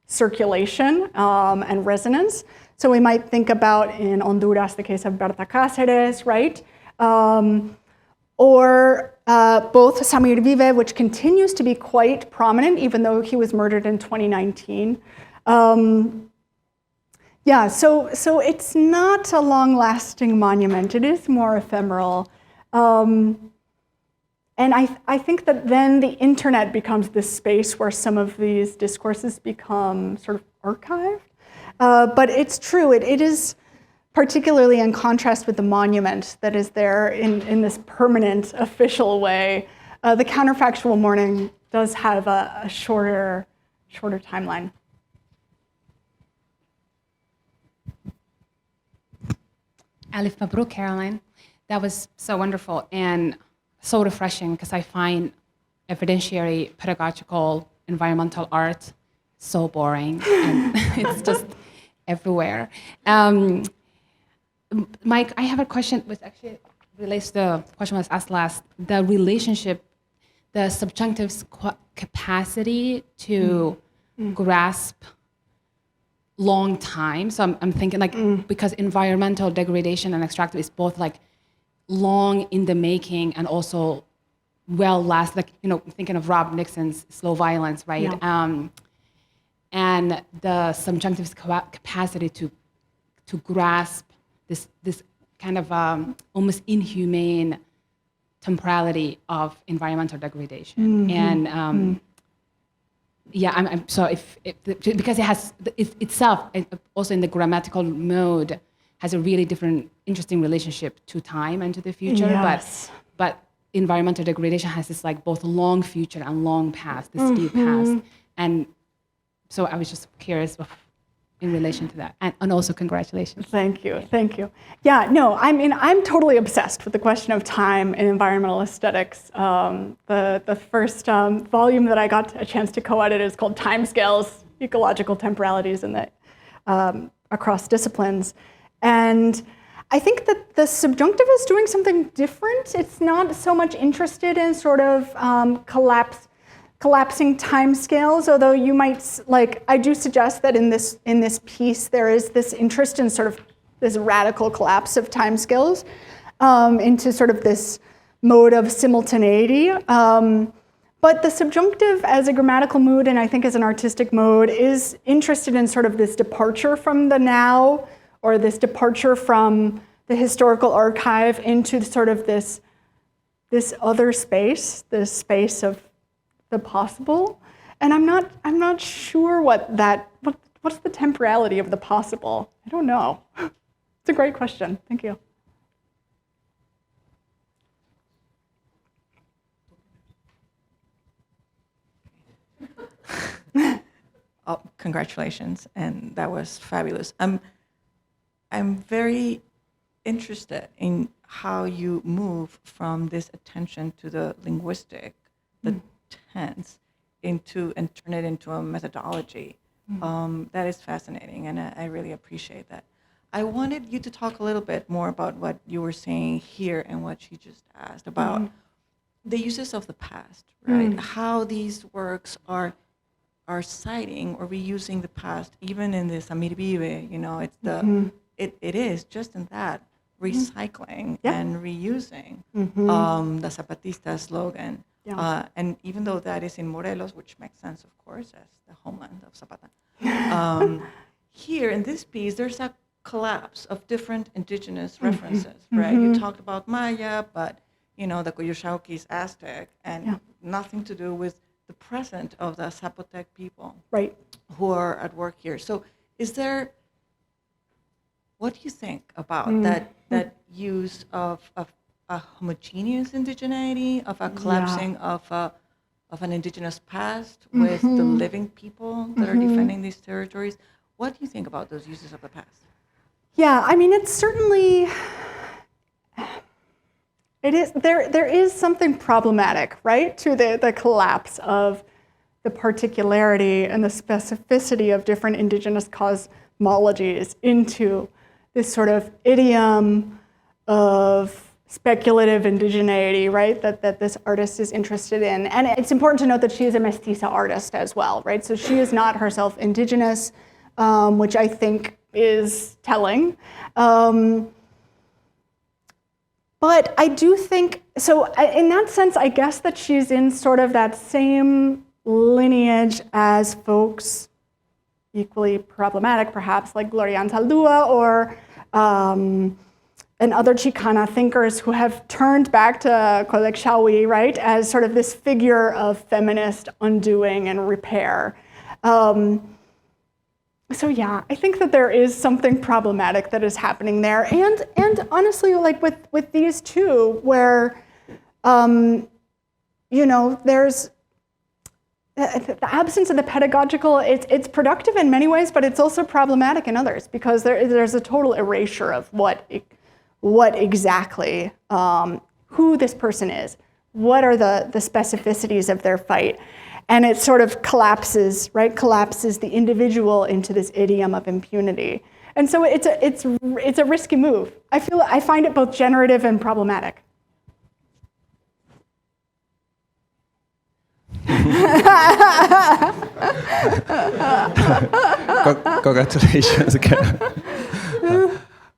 circulation and resonance. So we might think about in Honduras the case of Berta Cáceres, right? Or both Samir Vive, which continues to be quite prominent, even though he was murdered in 2019. Yeah, so it's not a long-lasting monument. It is more ephemeral. And I think that then the internet becomes this space where some of these discourses become sort of archived. But it's true, it is particularly in contrast with the monument that is there in this permanent, official way. The counterfactual mourning does have a shorter timeline. Alif Mabruk, Caroline. That was so wonderful and so refreshing because I find evidentiary, pedagogical, environmental art so boring and it's just everywhere. Mike, I have a question which actually relates to the question was asked last. The relationship, the subjunctive capacity to grasp long time. So I'm thinking like, because environmental degradation and extractive is both like long in the making and also well last, like, you know, thinking of Rob Nixon's Slow Violence, right? Yeah. And the subjunctive capacity to grasp this kind of almost inhumane temporality of environmental degradation. And yeah, I'm so because it has itself also in the grammatical mode has a really different, interesting relationship to time and to the future. Yes. But environmental degradation has this like both long future and long past, this deep past. And so I was just curious in relation to that. And also congratulations. Thank you, thank you. Yeah, no, I mean, I'm totally obsessed with the question of time in environmental aesthetics. The first volume that I got a chance to co-edit is called Timescales, Ecological Temporalities in the, across disciplines. And I think that the subjunctive is doing something different. It's not so much interested in sort of collapsing timescales, although you might, like, I do suggest that in this piece there is this interest in sort of this radical collapse of timescales into sort of this mode of simultaneity. But the subjunctive as a grammatical mood and I think as an artistic mode is interested in sort of this departure from the now or this departure from the historical archive into sort of this other space, this space of the possible, and I'm not sure what's the temporality of the possible. I don't know. It's a great question. Thank you. congratulations, and that was fabulous. I'm very interested in how you move from this attention to the linguistic, the tense, and turn it into a methodology. That is fascinating, and I really appreciate that. I wanted you to talk a little bit more about what you were saying here and what she just asked about the uses of the past, right? How these works are citing or reusing the past, even in this Amir Vive, it's it is just in that recycling and reusing the Zapatista slogan. And even though that is in Morelos, which makes sense, of course, as the homeland of Zapata, here in this piece, there's a collapse of different indigenous references, right? You talked about Maya, but the Coyushauqui is Aztec, and nothing to do with the present of the Zapotec people, right, who are at work here. So, what do you think about that use of a homogeneous indigeneity, of a collapsing of an indigenous past with the living people that are defending these territories? What do you think about those uses of the past? Yeah, I mean, it's certainly, there is something problematic, right, to the collapse of the particularity and the specificity of different indigenous cosmologies into this sort of idiom of speculative indigeneity, right, that this artist is interested in. And it's important to note that she is a mestiza artist as well, right? So she is not herself indigenous, which I think is telling. But I do think, so in that sense, I guess that she's in sort of that same lineage as folks equally problematic, perhaps, like Gloria Anzaldúa or and other Chicana thinkers who have turned back to Colecchaui, right, as sort of this figure of feminist undoing and repair. So yeah, I think that there is something problematic that is happening there, and honestly, like with these two, where there's the absence of the pedagogical. It's productive in many ways, but it's also problematic in others because there's a total erasure of what exactly who this person is, what are the specificities of their fight. And it sort of collapses the individual into this idiom of impunity. And so it's a risky move. I find it both generative and problematic. Congratulations again.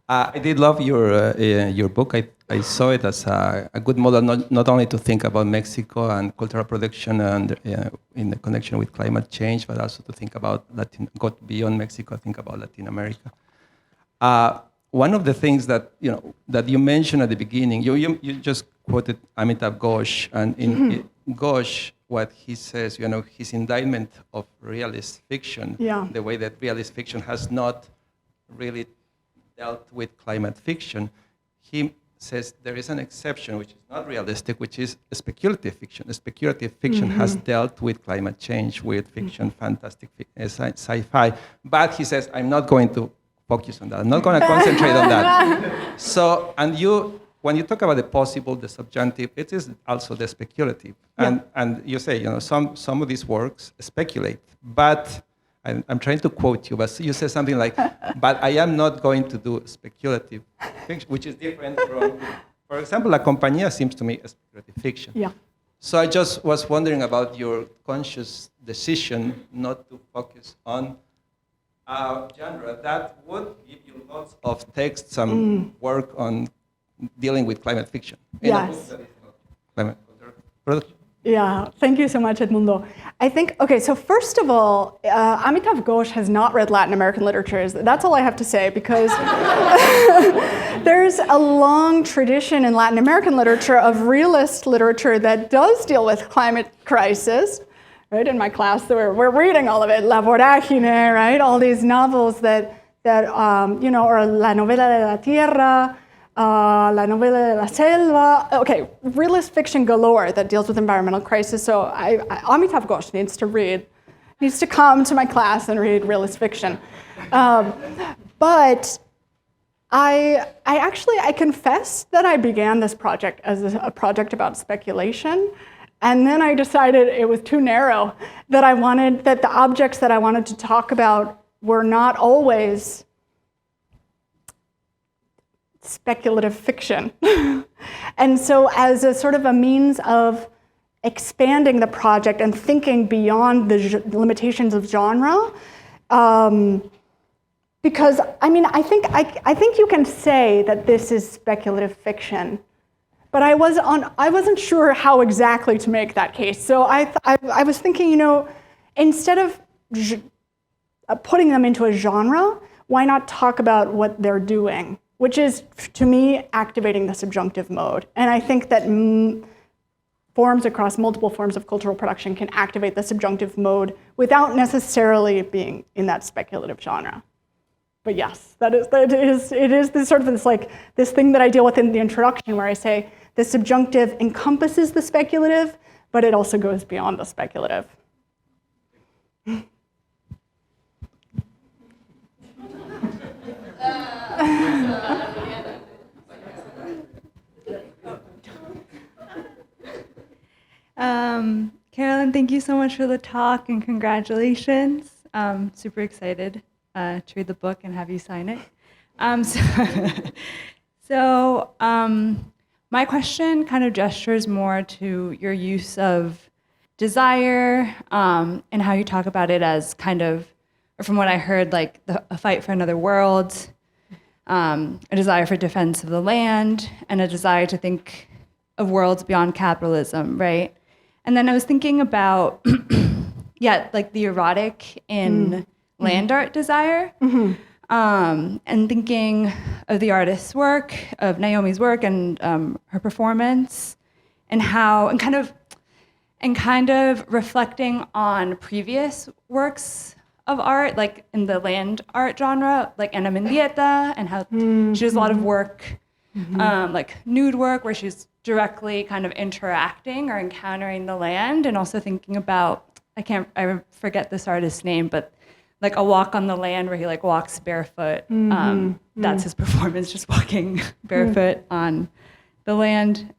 I did love your book. I saw it as a good model, not only to think about Mexico and cultural production and in the connection with climate change, but also to think about go beyond Mexico, think about Latin America. One of the things that you mentioned at the beginning, you just quoted Amitav Ghosh, and in Ghosh, what he says, his indictment of realist fiction, the way that realist fiction has not really dealt with climate fiction, he says there is an exception which is not realistic, which is speculative fiction. Speculative fiction has dealt with climate change, with fiction, fantastic sci-fi, but he says, I'm not going to focus on that. I'm not going to concentrate on that. So, and when you talk about the possible, the subjunctive, it is also the speculative. And you say, some of these works speculate, but I'm trying to quote you, but you say something like, but I am not going to do speculative fiction, which is different from, for example, La Compañía seems to me a speculative fiction. Yeah. So I just was wondering about your conscious decision not to focus on a genre that would give you lots of text, some work on dealing with climate fiction. Yes. Climate production. Yeah, thank you so much, Edmundo. I think, okay, so first of all, Amitav Ghosh has not read Latin American literature. That's all I have to say, because there's a long tradition in Latin American literature of realist literature that does deal with climate crisis. Right, in my class, we're reading all of it, La Vorágine, right? All these novels that or La Novela de la Tierra, La Novela de la Selva. Okay, realist fiction galore that deals with environmental crisis. So Amitav Ghosh needs to read, needs to come to my class and read realist fiction. But I confess that I began this project as a project about speculation, and then I decided it was too narrow, that the objects that I wanted to talk about were not always speculative fiction. And so as a sort of a means of expanding the project and thinking beyond the limitations of genre, because I think you can say that this is speculative fiction, but I wasn't sure how exactly to make that case. So I was thinking, instead of putting them into a genre, why not talk about what they're doing, which is, to me, activating the subjunctive mode. And I think that forms across multiple forms of cultural production can activate the subjunctive mode without necessarily being in that speculative genre. But yes, it is this sort of this thing that I deal with in the introduction, where I say the subjunctive encompasses the speculative, but it also goes beyond the speculative. Carolyn, thank you so much for the talk and congratulations. Super excited to read the book and have you sign it. My question kind of gestures more to your use of desire and how you talk about it as kind of, or from what I heard, like a fight for another world, a desire for defense of the land, and a desire to think of worlds beyond capitalism, right? And then I was thinking about, like the erotic in land art desire, and thinking of the artist's work, of Naomi's work, and her performance, and kind of reflecting on previous works of art, like in the land art genre, like Ana Mendieta, and how she does a lot of work, like nude work, where she's directly kind of interacting or encountering the land, and also thinking about, I forget this artist's name, but like A Walk on the Land, where he like walks barefoot. That's his performance, just walking barefoot on the land.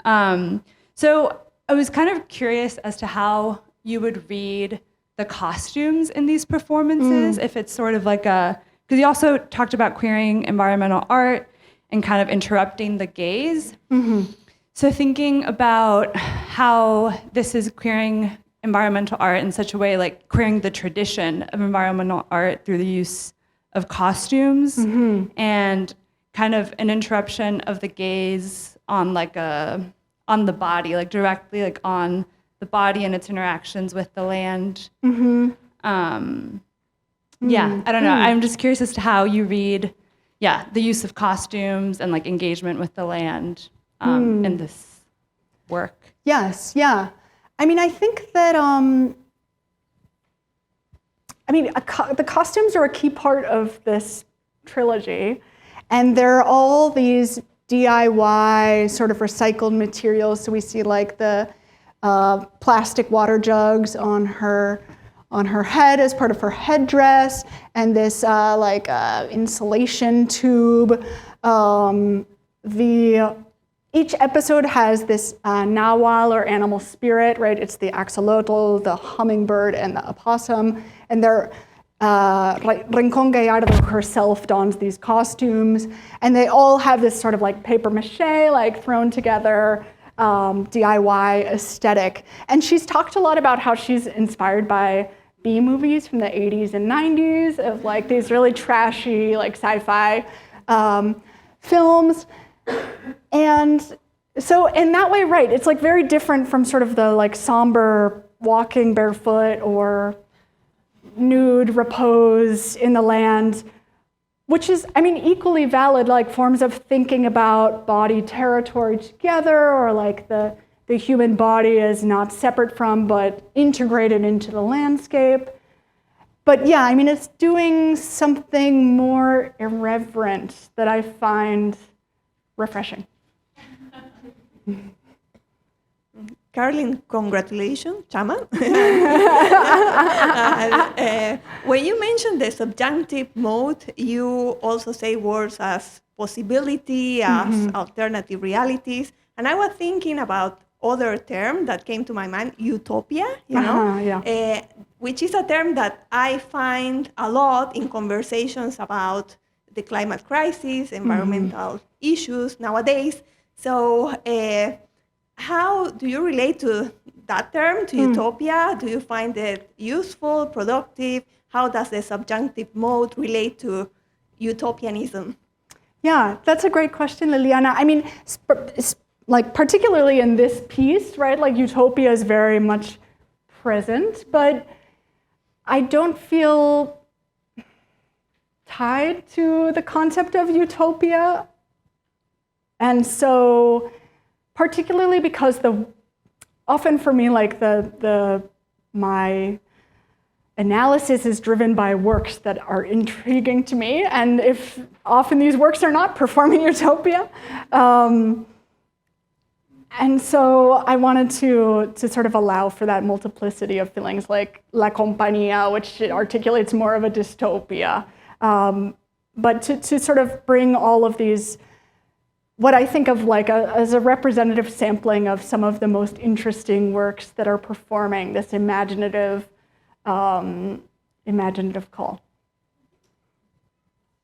So I was kind of curious as to how you would read the costumes in these performances, if it's sort of like because you also talked about queering environmental art and kind of interrupting the gaze. So thinking about how this is queering environmental art in such a way, like queering the tradition of environmental art through the use of costumes, and kind of an interruption of the gaze on on the body, like directly like on the body and its interactions with the land. I don't know. I'm just curious as to how you read, the use of costumes and like engagement with the land in this work. Yes, yeah. I think that, the costumes are a key part of this trilogy, and they're all these DIY sort of recycled materials. So we see like the plastic water jugs on her head as part of her headdress, and this insulation tube. Each episode has this nahual or animal spirit, right? It's the axolotl, the hummingbird, and the opossum. And they're, Rincon Gallardo herself dons these costumes. And they all have this sort of like paper mache, like thrown together, DIY aesthetic. And she's talked a lot about how she's inspired by B movies from the 80s and 90s, of like these really trashy, like sci-fi films. And so in that way, right, it's like very different from sort of the like somber walking barefoot or nude repose in the land, which is, equally valid, like forms of thinking about body territory together, or like the human body is not separate from but integrated into the landscape. But yeah, it's doing something more irreverent that I find refreshing. Carolyn, congratulations, Chama. When you mention the subjunctive mode, you also say words as possibility, as alternative realities. And I was thinking about other term that came to my mind, utopia, which is a term that I find a lot in conversations about the climate crisis, environmental issues nowadays. So how do you relate to that term, to utopia? Do you find it useful, productive? How does the subjunctive mode relate to utopianism? Yeah, that's a great question, Liliana. I mean, like particularly in this piece, right? Like utopia is very much present, but I don't feel tied to the concept of utopia. And so, particularly because often for me, like my analysis is driven by works that are intriguing to me, and if often these works are not performing utopia. And so I wanted to sort of allow for that multiplicity of feelings, like La Compañía, which articulates more of a dystopia, but to sort of bring all of these, what I think of like as a representative sampling of some of the most interesting works that are performing this imaginative call.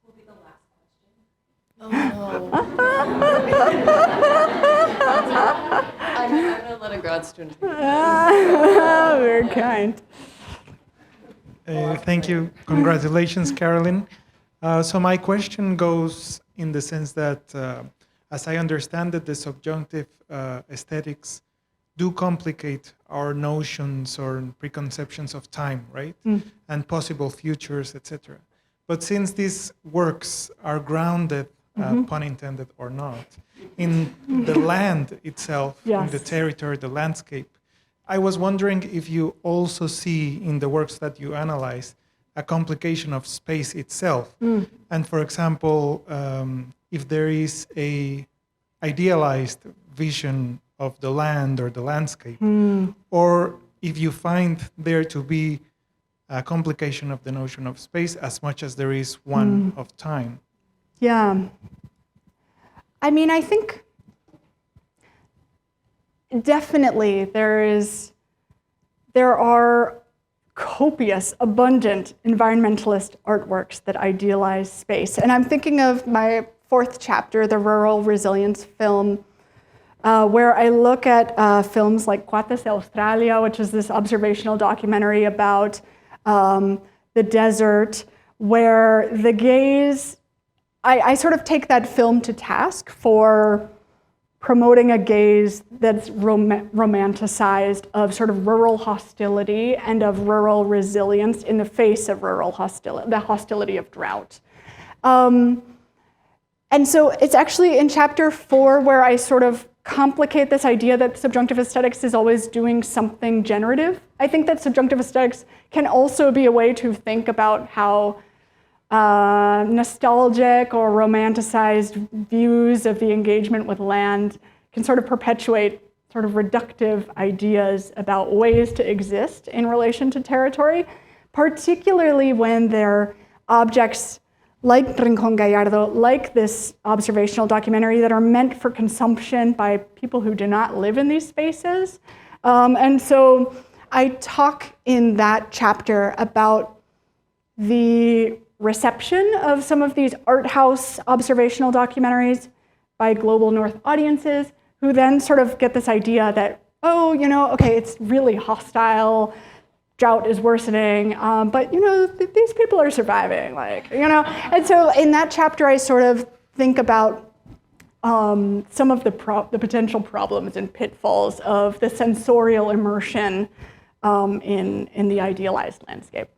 Will be the last question. Oh no. I'm gonna let a grad student. Very kind. Thank you. Congratulations, Carolyn. So my question goes in the sense that, as I understand it, the subjunctive aesthetics do complicate our notions or preconceptions of time, right? And possible futures, etc. But since these works are grounded, pun intended or not, in the land itself, in the territory, the landscape, I was wondering if you also see in the works that you analyze a complication of space itself. And for example, if there is a idealized vision of the land or the landscape, or if you find there to be a complication of the notion of space as much as there is one of time. Yeah. I mean, I think definitely there are copious, abundant environmentalist artworks that idealize space. And I'm thinking of my fourth chapter, the rural resilience film, where I look at films like Cuates de Australia, which is this observational documentary about the desert, where the gaze, I sort of take that film to task for promoting a gaze that's romanticized of sort of rural hostility and of rural resilience in the face of rural hostility, the hostility of drought. And so it's actually in chapter 4 where I sort of complicate this idea that subjunctive aesthetics is always doing something generative. I think that subjunctive aesthetics can also be a way to think about how nostalgic or romanticized views of the engagement with land can sort of perpetuate sort of reductive ideas about ways to exist in relation to territory, particularly when they're objects like Rincón Gallardo, like this observational documentary that are meant for consumption by people who do not live in these spaces. And so I talk in that chapter about the reception of some of these art house observational documentaries by global North audiences, who then sort of get this idea that, oh, okay, it's really hostile, drought is worsening, but these people are surviving, And so in that chapter, I sort of think about some of the potential problems and pitfalls of the sensorial immersion in the idealized landscape.